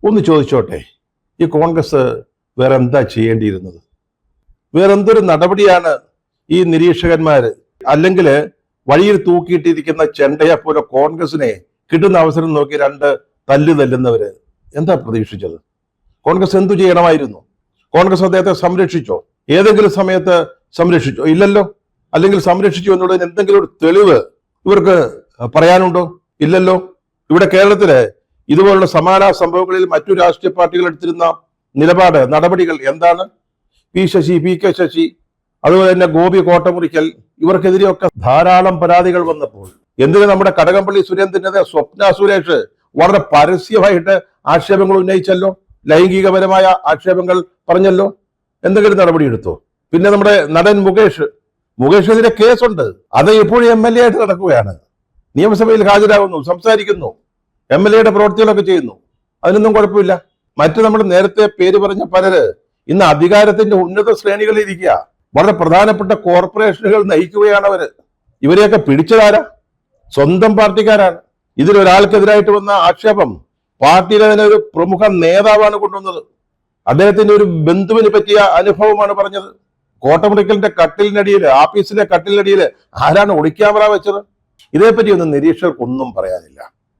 ഒന്ന് ചോദിച്ചോട്ടെ, ഈ കോൺഗ്രസ് വേറെ എന്താ ചെയ്യേണ്ടിയിരുന്നത്? വേറെന്തൊരു നടപടിയാണ് ഈ നിരീക്ഷകന്മാർ അല്ലെങ്കിൽ വഴിയിൽ തൂക്കിയിട്ടിരിക്കുന്ന ചെണ്ടയെ പോലെ കോൺഗ്രസിനെ കിട്ടുന്ന അവസരം നോക്കി രണ്ട് തല്ലുന്നവര് എന്താ പ്രതീക്ഷിച്ചത്? കോൺഗ്രസ് എന്തു ചെയ്യണമായിരുന്നു? കോൺഗ്രസ് അദ്ദേഹത്തെ സംരക്ഷിച്ചോ? ഏതെങ്കിലും സമയത്ത് സംരക്ഷിച്ചോ? ഇല്ലല്ലോ. അല്ലെങ്കിൽ സംരക്ഷിച്ചു എന്നുള്ളതിന് എന്തെങ്കിലും ഒരു തെളിവ് ഇവർക്ക് പറയാനുണ്ടോ? ഇല്ലല്ലോ. ഇവിടെ കേരളത്തില് ഇതുപോലുള്ള സമാന സംഭവങ്ങളിൽ മറ്റു രാഷ്ട്രീയ പാർട്ടികൾ എടുത്തിരുന്ന നിലപാട്, നടപടികൾ എന്താണ്? പി കെ ശശി, അതുപോലെ തന്നെ ഗോപി കോട്ടമുറിക്കൽ, ഇവർക്കെതിരെയൊക്കെ ധാരാളം പരാതികൾ വന്നപ്പോൾ എന്തിന് നമ്മുടെ കടകംപള്ളി സുരേന്ദ്രനെതിരെ സ്വപ്ന സുരേഷ് വളരെ പരസ്യമായിട്ട് ആക്ഷേപങ്ങൾ ഉന്നയിച്ചല്ലോ, ലൈംഗികപരമായ ആക്ഷേപങ്ങൾ പറഞ്ഞല്ലോ. എന്തെങ്കിലും നടപടി എടുത്തോ? പിന്നെ നമ്മുടെ നടൻ മുകേഷിനെതിരെ കേസുണ്ട്. അത് ഇപ്പോഴും MLA ആയിട്ട് നടക്കുകയാണ്. നിയമസഭയിൽ ഹാജരാകുന്നു, സംസാരിക്കുന്നു, MLA പ്രവൃത്തികളൊക്കെ ചെയ്യുന്നു. അതിനൊന്നും കുഴപ്പമില്ല. മറ്റു നമ്മൾ നേരത്തെ പേര് പറഞ്ഞ പലര് ഇന്ന് അധികാരത്തിന്റെ ഉന്നത ശ്രേണികളിൽ ഇരിക്കുക. വളരെ പ്രധാനപ്പെട്ട കോർപ്പറേഷനുകൾ നയിക്കുകയാണ് അവര്. ഇവരെയൊക്കെ പിടിച്ചതാരാ? സ്വന്തം പാർട്ടിക്കാരാണ്. ഇതിലൊരാൾക്കെതിരായിട്ട് വന്ന ആക്ഷേപം പാർട്ടിയിലെ തന്നെ ഒരു പ്രമുഖ നേതാവാണ് കൊണ്ടുവന്നത്. അദ്ദേഹത്തിന്റെ ഒരു ബന്ധുവിന് പറ്റിയ അനുഭവമാണ് പറഞ്ഞത്. കോട്ടമുറിക്കലിന്റെ കട്ടിലിനടിയിൽ, ആഫീസിലെ കട്ടിലിനടിയിൽ ആരാണ് ഒളിക്യാമറ വെച്ചത്? ഇതേപ്പറ്റി ഒന്നും നിരീക്ഷകർക്കൊന്നും പറയാനില്ല.